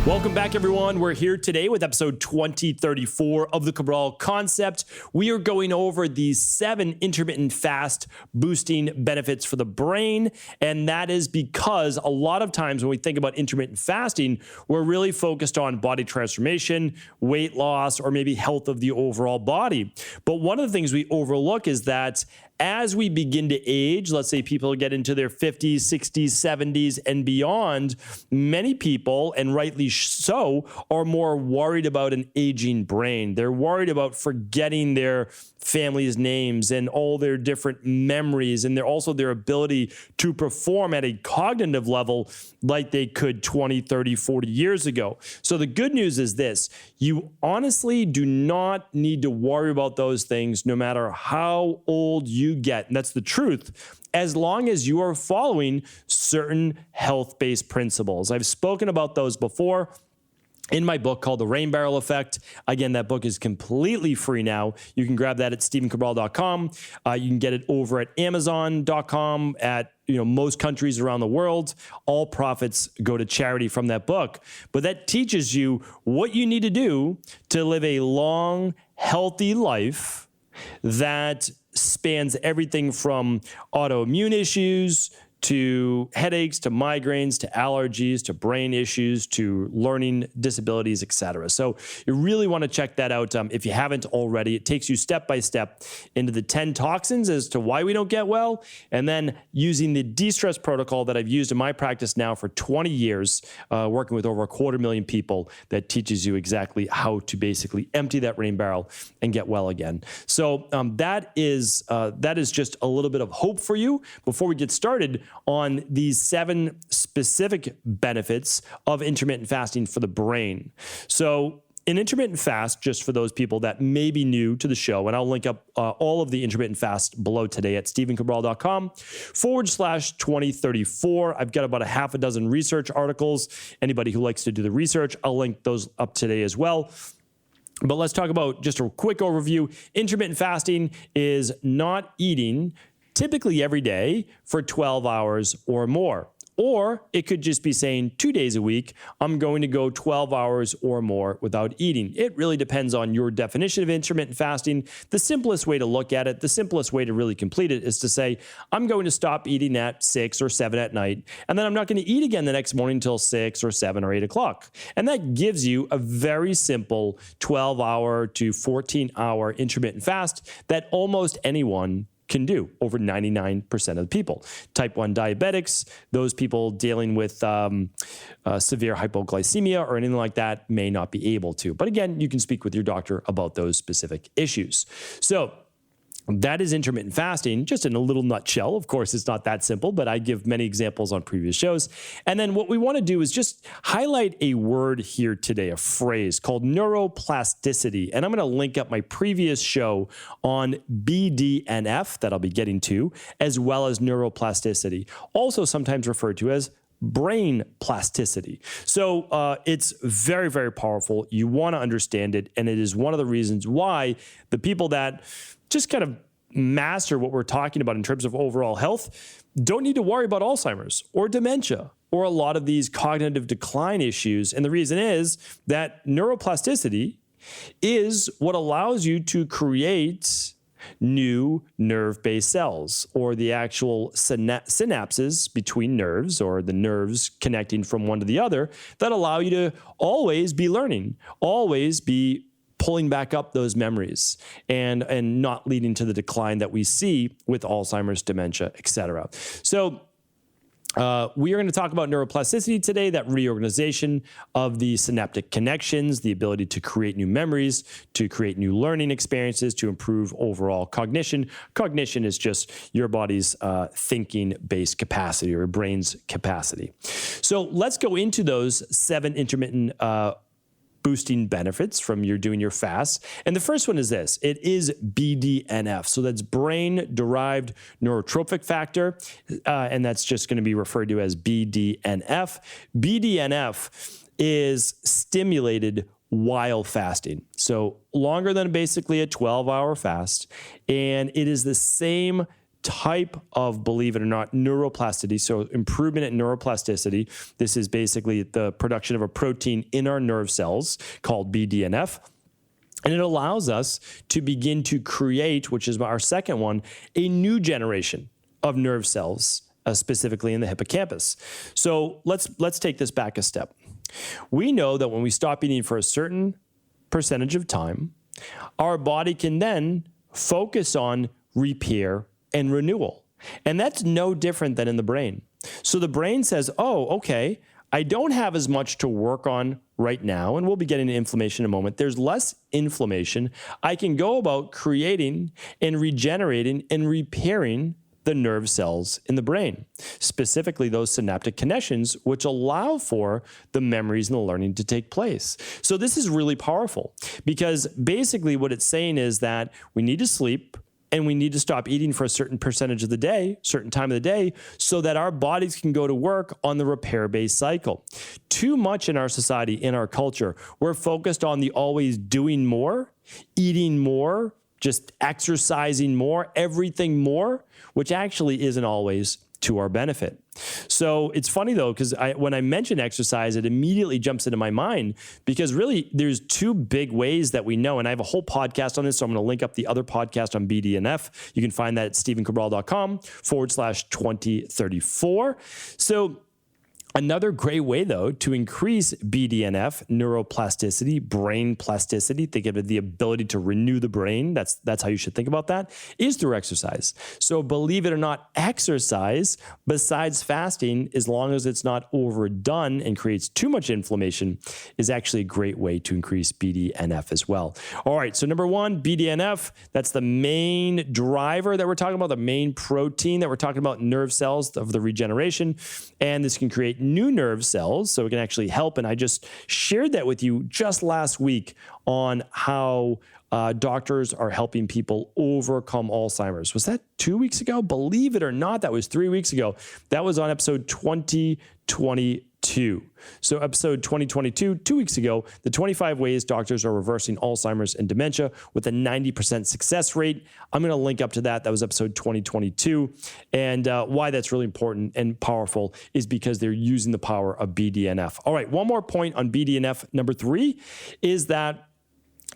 Welcome back, everyone. We're here today with episode 2034 of the Cabral Concept. We are going over these 7 intermittent fast boosting benefits for the brain. And that is because a lot of times when we think about intermittent fasting, we're really focused on body transformation, weight loss, or maybe health of the overall body. But one of the things we overlook is that as we begin to age, let's say people get into their 50s, 60s, 70s, and beyond, many people, and rightly so, are more worried about an aging brain. They're worried about forgetting their family's names and all their different memories, and also their ability to perform at a cognitive level like they could 20, 30, 40 years ago. So the good news is this: you honestly do not need to worry about those things no matter how old you get. And that's the truth, as long as you are following certain health-based principles. I've spoken about those before in my book called The Rain Barrel Effect. Again, that book is completely free now. You can grab that at stephencabral.com. You can get it over at amazon.com, at most countries around the world. All profits go to charity from that book. But that teaches you what you need to do to live a long, healthy life that spans everything from autoimmune issues to headaches, to migraines, to allergies, to brain issues, to learning disabilities, etc. So you really want to check that out if you haven't already. It takes you step by step into the 10 toxins as to why we don't get well, and then using the de-stress protocol that I've used in my practice now for 20 years, working with over 250,000 people, that teaches you exactly how to basically empty that rain barrel and get well again. So that is just a little bit of hope for you before we get started on these 7 specific benefits of intermittent fasting for the brain. So an intermittent fast, just for those people that may be new to the show, and I'll link up all of the intermittent fast below today at stephencabral.com/2034. I've got about a half a dozen research articles. Anybody who likes to do the research, I'll link those up today as well. But let's talk about just a quick overview. Intermittent fasting is not eating typically every day for 12 hours or more. Or it could just be saying 2 days a week, I'm going to go 12 hours or more without eating. It really depends on your definition of intermittent fasting. The simplest way to look at it, the simplest way to really complete it, is to say, I'm going to stop eating at 6 or 7 at night, and then I'm not going to eat again the next morning until 6 or 7 or 8 o'clock. And that gives you a very simple 12-hour to 14-hour intermittent fast that almost anyone can do, over 99% of the people. Type 1 diabetics, those people dealing with severe hypoglycemia or anything like that may not be able to. But again, you can speak with your doctor about those specific issues. So that is intermittent fasting, just in a little nutshell. Of course, it's not that simple, but I give many examples on previous shows. And then what we want to do is just highlight a word here today, a phrase called neuroplasticity. And I'm going to link up my previous show on BDNF that I'll be getting to, as well as neuroplasticity, also sometimes referred to as brain plasticity. So it's very, very powerful. You want to understand it. And it is one of the reasons why the people that just kind of master what we're talking about in terms of overall health don't need to worry about Alzheimer's or dementia or a lot of these cognitive decline issues. And the reason is that neuroplasticity is what allows you to create new nerve-based cells, or the actual synapses between nerves, or the nerves connecting from one to the other, that allow you to always be learning, always be pulling back up those memories, and not leading to the decline that we see with Alzheimer's, dementia, etc. So we are going to talk about neuroplasticity today, that reorganization of the synaptic connections, the ability to create new memories, to create new learning experiences, to improve overall cognition. Cognition is just your body's thinking-based capacity, or your brain's capacity. So let's go into those 7 intermittent boosting benefits from doing your fast. And the first one is this: it is BDNF. So that's brain-derived neurotrophic factor, and that's just going to be referred to as BDNF. BDNF is stimulated while fasting, so longer than basically a 12-hour fast, and it is the same type of, believe it or not, neuroplasticity. So improvement in neuroplasticity. This is basically the production of a protein in our nerve cells called BDNF. And it allows us to begin to create, which is our second one, a new generation of nerve cells, specifically in the hippocampus. So let's take this back a step. We know that when we stop eating for a certain percentage of time, our body can then focus on repair and renewal. And that's no different than in the brain. So the brain says, oh, okay, I don't have as much to work on right now, and we'll be getting to inflammation in a moment. There's less inflammation. I can go about creating and regenerating and repairing the nerve cells in the brain, specifically those synaptic connections, which allow for the memories and the learning to take place. So this is really powerful because basically what it's saying is that we need to sleep and we need to stop eating for a certain percentage of the day, certain time of the day, so that our bodies can go to work on the repair-based cycle. Too much in our society, in our culture, we're focused on the always doing more, eating more, just exercising more, everything more, which actually isn't always to our benefit. So it's funny though, because when I mention exercise, it immediately jumps into my mind because really there's two big ways that we know, and I have a whole podcast on this, so I'm going to link up the other podcast on BDNF. You can find that at stephencabral.com/2034. So another great way, though, to increase BDNF, neuroplasticity, brain plasticity, think of it, the ability to renew the brain, that's how you should think about that, is through exercise. So believe it or not, exercise, besides fasting, as long as it's not overdone and creates too much inflammation, is actually a great way to increase BDNF as well. All right, so number one, BDNF, that's the main driver that we're talking about, the main protein that we're talking about in nerve cells of the regeneration, and this can create new nerve cells, so it can actually help. And I just shared that with you just last week on how doctors are helping people overcome Alzheimer's. Was that 2 weeks ago? Believe it or not, that was 3 weeks ago. That was on episode 2022. So episode 2022, 2 weeks ago, the 25 ways doctors are reversing Alzheimer's and dementia with a 90% success rate. I'm going to link up to that. That was episode 2022. And why that's really important and powerful is because they're using the power of BDNF. All right, one more point on BDNF. Number 3 is that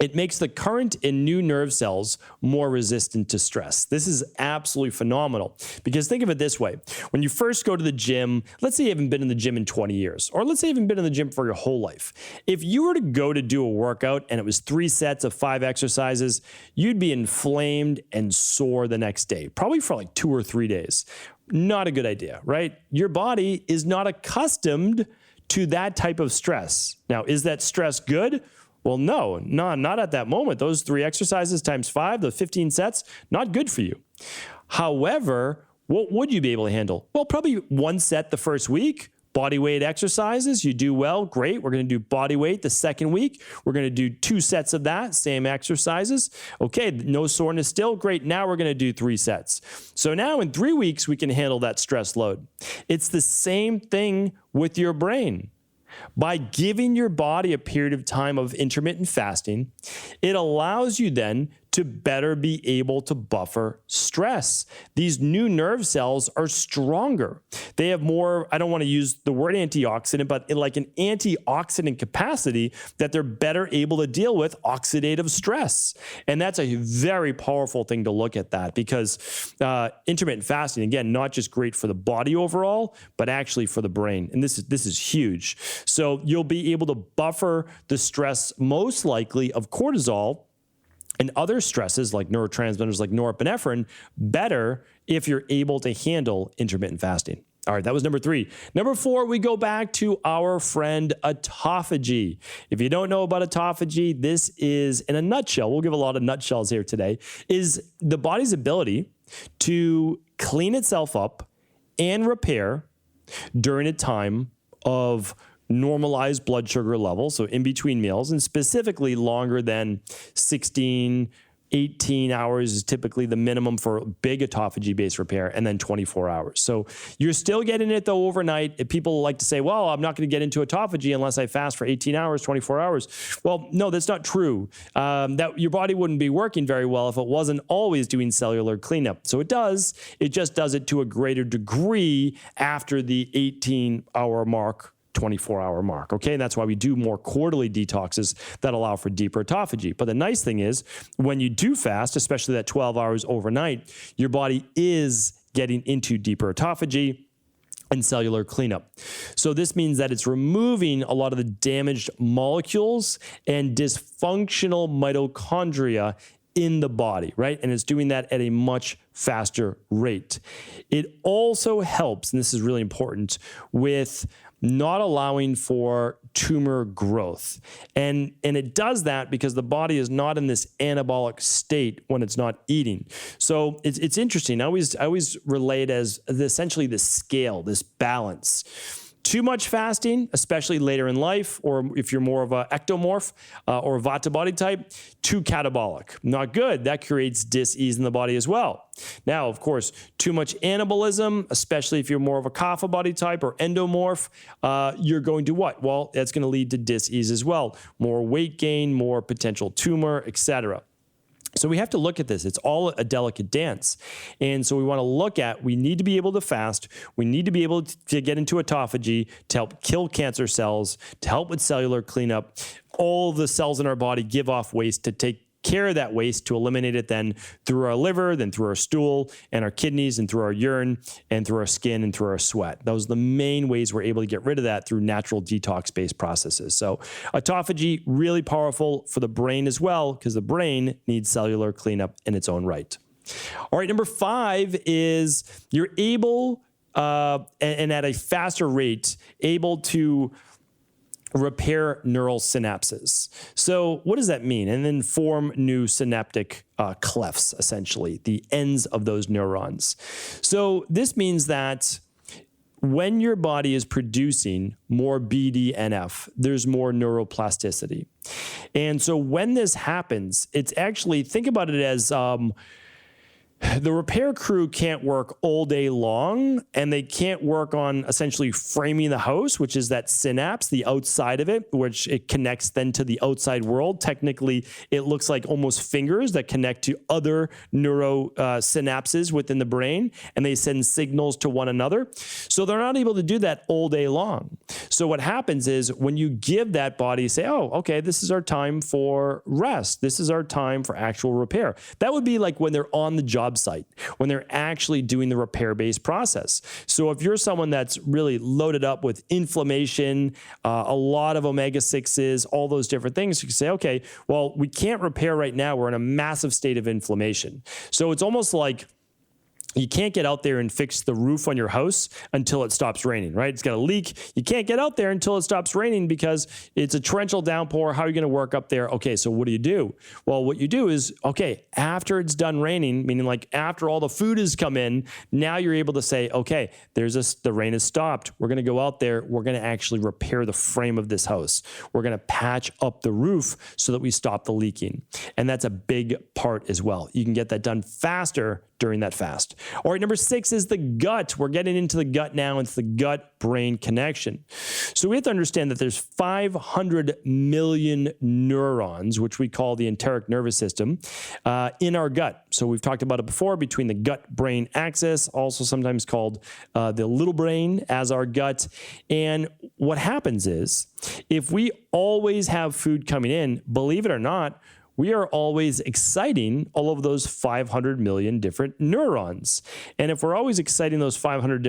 it makes the current in new nerve cells more resistant to stress. This is absolutely phenomenal because think of it this way. When you first go to the gym, let's say you haven't been in the gym in 20 years, or let's say you haven't been in the gym for your whole life. If you were to go to do a workout and it was 3 sets of 5 exercises, you'd be inflamed and sore the next day, probably for like 2 or 3 days. Not a good idea, right? Your body is not accustomed to that type of stress. Now, is that stress good? Well, no, not at that moment. Those 3 exercises times 5, the 15 sets, not good for you. However, what would you be able to handle? Well, probably 1 set the first week. Body weight exercises, you do well, great. We're going to do body weight the second week. We're going to do 2 sets of that, same exercises. Okay, no soreness still, great. Now we're going to do 3 sets. So now in 3 weeks, we can handle that stress load. It's the same thing with your brain. By giving your body a period of time of intermittent fasting, it allows you then to better be able to buffer stress. These new nerve cells are stronger. They have more, I don't want to use the word antioxidant, but like an antioxidant capacity that they're better able to deal with oxidative stress. And that's a very powerful thing to look at that because intermittent fasting, again, not just great for the body overall, but actually for the brain. And this is huge. So you'll be able to buffer the stress most likely of cortisol and other stresses like neurotransmitters like norepinephrine better if you're able to handle intermittent fasting. All right, that was number 3. Number 4, we go back to our friend autophagy. If you don't know about autophagy, this is, in a nutshell, we'll give a lot of nutshells here today, is the body's ability to clean itself up and repair during a time of normalized blood sugar levels, so in between meals, and specifically longer than 16 18 hours is typically the minimum for big autophagy-based repair, and then 24 hours. So you're still getting it though overnight. If people like to say, well, I'm not going to get into autophagy unless I fast for 18 hours, 24 hours. Well, no, that's not true. That your body wouldn't be working very well if it wasn't always doing cellular cleanup. So it does. It just does it to a greater degree after the 18-hour mark, 24-hour mark, okay? And that's why we do more quarterly detoxes that allow for deeper autophagy. But the nice thing is, when you do fast, especially that 12 hours overnight, your body is getting into deeper autophagy and cellular cleanup. So this means that it's removing a lot of the damaged molecules and dysfunctional mitochondria in the body, right? And it's doing that at a much faster rate. It also helps, and this is really important, with not allowing for tumor growth. And it does that because the body is not in this anabolic state when it's not eating. So it's interesting. I always relate as essentially this scale, this balance. Too much fasting, especially later in life, or if you're more of an ectomorph or Vata body type, too catabolic. Not good. That creates dis-ease in the body as well. Now, of course, too much anabolism, especially if you're more of a Kapha body type or endomorph, you're going to what? Well, that's going to lead to dis-ease as well. More weight gain, more potential tumor, etc. So we have to look at this. It's all a delicate dance. And so we want to look at, we need to be able to fast. We need to be able to get into autophagy to help kill cancer cells, to help with cellular cleanup. All the cells in our body give off waste to take care of that waste, to eliminate it then through our liver, then through our stool and our kidneys, and through our urine, and through our skin, and through our sweat. Those are the main ways we're able to get rid of that through natural detox-based processes. So autophagy, really powerful for the brain as well, because the brain needs cellular cleanup in its own right. All right, number 5 is you're able, and at a faster rate, able to repair neural synapses. So what does that mean? And then form new synaptic clefts, essentially, the ends of those neurons. So this means that when your body is producing more BDNF, there's more neuroplasticity. And so when this happens, it's actually, think about it as the repair crew can't work all day long, and they can't work on essentially framing the house, which is that synapse, the outside of it, which it connects then to the outside world. Technically, it looks like almost fingers that connect to other neuro synapses within the brain, and they send signals to one another. So they're not able to do that all day long. So what happens is when you give that body, say, oh, okay, this is our time for rest. This is our time for actual repair. That would be like when they're on the job site, when they're actually doing the repair-based process. So if you're someone that's really loaded up with inflammation, a lot of omega-6s, all those different things, you can say, okay, well, we can't repair right now. We're in a massive state of inflammation. So it's almost like you can't get out there and fix the roof on your house until it stops raining, right? It's got a leak. You can't get out there until it stops raining because it's a torrential downpour. How are you going to work up there? Okay, so what do? Well, what you do is, okay, after it's done raining, meaning like after all the food has come in, now you're able to say, okay, the rain has stopped. We're going to go out there. We're going to actually repair the frame of this house. We're going to patch up the roof so that we stop the leaking. And that's a big part as well. You can get that done faster during that fast. All right, number 6 is the gut. We're getting into the gut now. It's the gut-brain connection. So we have to understand that there's 500 million neurons, which we call the enteric nervous system, in our gut. So we've talked about it before, between the gut-brain axis, also sometimes called the little brain as our gut. And what happens is, if we always have food coming in, believe it or not, we are always exciting all of those 500 million different neurons. And if we're always exciting those 500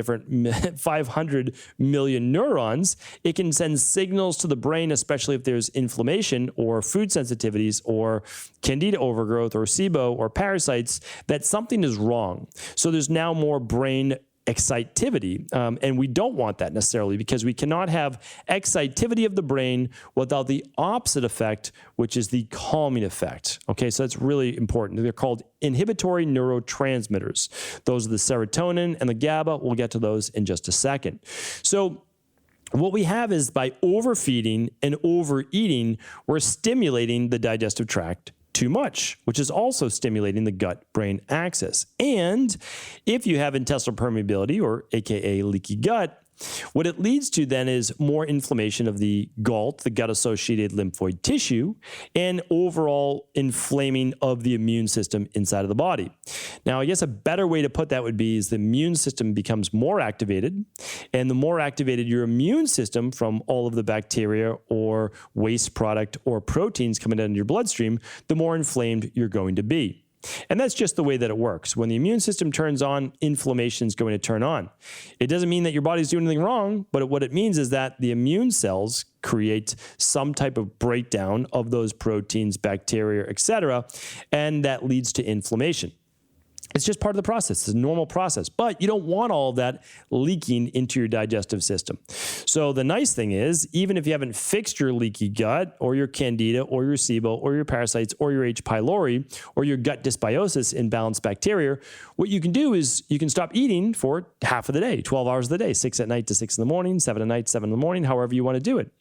million neurons, it can send signals to the brain, especially if there's inflammation or food sensitivities or candida overgrowth or SIBO or parasites, that something is wrong. So there's now more brain excitivity, and we don't want that necessarily, because we cannot have excitivity of the brain without the opposite effect, which is the calming effect. Okay, so that's really important. They're called inhibitory neurotransmitters. Those are the serotonin and the GABA. We'll get to those in just a second. So what we have is, by overfeeding and overeating, we're stimulating the digestive tract too much, which is also stimulating the gut-brain axis. And if you have intestinal permeability, or AKA leaky gut, what it leads to then is more inflammation of the GALT, the gut-associated lymphoid tissue, and overall inflaming of the immune system inside of the body. Now, I guess a better way to put that would be is the immune system becomes more activated, and the more activated your immune system from all of the bacteria or waste product or proteins coming out of your bloodstream, the more inflamed you're going to be. And that's just the way that it works. When the immune system turns on, inflammation is going to turn on. It doesn't mean that your body's doing anything wrong, but what it means is that the immune cells create some type of breakdown of those proteins, bacteria, etc., and that leads to inflammation. It's just part of the process. It's a normal process, but you don't want all of that leaking into your digestive system. So the nice thing is, even if you haven't fixed your leaky gut or your candida or your SIBO or your parasites or your H. pylori or your gut dysbiosis, imbalanced bacteria, what you can do is you can stop eating for half of the day, 12 hours of the day, 6 at night to 6 in the morning, 7 at night, 7 in the morning, however you want to do it.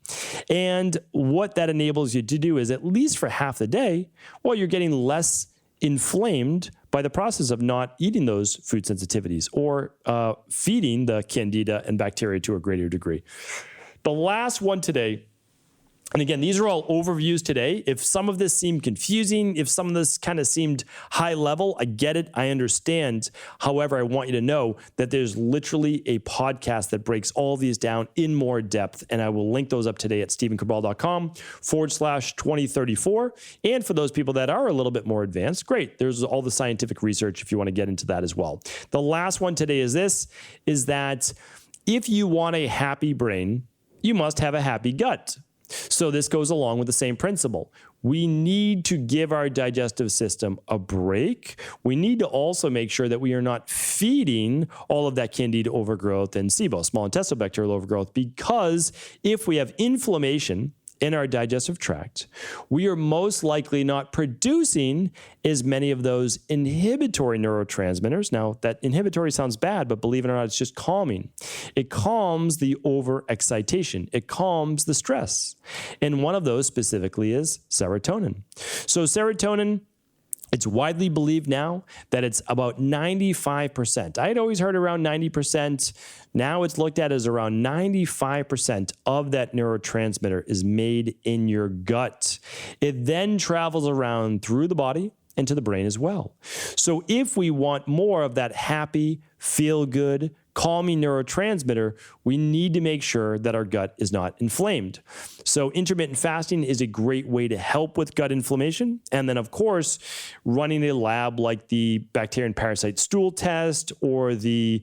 And what that enables you to do is, at least for half the day, well, you're getting less inflamed by the process of not eating those food sensitivities or feeding the candida and bacteria to a greater degree. The last one today, and again, these are all overviews today. If some of this seemed confusing, if some of this kind of seemed high level, I get it, I understand. However, I want you to know that there's literally a podcast that breaks all of these down in more depth, and I will link those up today at stephencabral.com/2034. And for those people that are a little bit more advanced, great. There's all the scientific research if you want to get into that as well. The last one today is that if you want a happy brain, you must have a happy gut. So this goes along with the same principle. We need to give our digestive system a break. We need to also make sure that we are not feeding all of that candida overgrowth and SIBO, small intestinal bacterial overgrowth, because if we have inflammation in our digestive tract, we are most likely not producing as many of those inhibitory neurotransmitters. Now, that inhibitory sounds bad, but believe it or not, it's just calming. It calms the overexcitation. It calms the stress. And one of those specifically is serotonin. So serotonin, it's widely believed now that it's about 95%. I had always heard around 90%. Now it's looked at as around 95% of that neurotransmitter is made in your gut. It then travels around through the body and to the brain as well. So if we want more of that happy, feel-good, calming neurotransmitter, we need to make sure that our gut is not inflamed. So intermittent fasting is a great way to help with gut inflammation. And then, of course, running a lab like the bacteria and parasite stool test, or the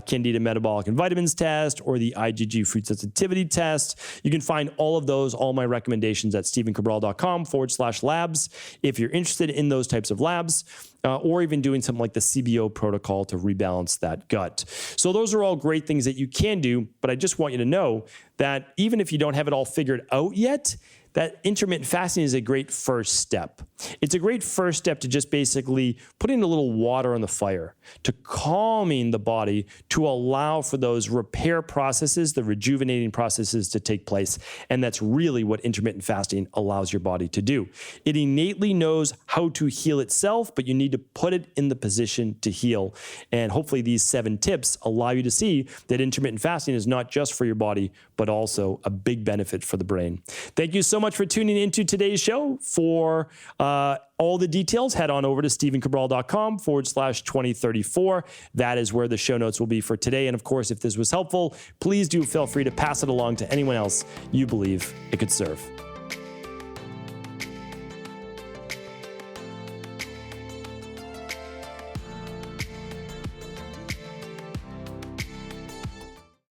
candida metabolic and vitamins test, or the IgG food sensitivity test. You can find all of those, all my recommendations at stephencabral.com/labs. If you're interested in those types of labs, or even doing something like the CBO protocol to rebalance that gut. So those are all great things that you can do, but I just want you to know that even if you don't have it all figured out yet, that intermittent fasting is a great first step. It's a great first step to just basically putting a little water on the fire, to calming the body, to allow for those repair processes, the rejuvenating processes to take place. And that's really what intermittent fasting allows your body to do. It innately knows how to heal itself, but you need to put it in the position to heal. And hopefully these 7 tips allow you to see that intermittent fasting is not just for your body, but also a big benefit for the brain. Thank you so much for tuning into today's show. For all the details, head on over to stephencabral.com/2034. That is where the show notes will be for today. And of course, if this was helpful, please do feel free to pass it along to anyone else you believe it could serve.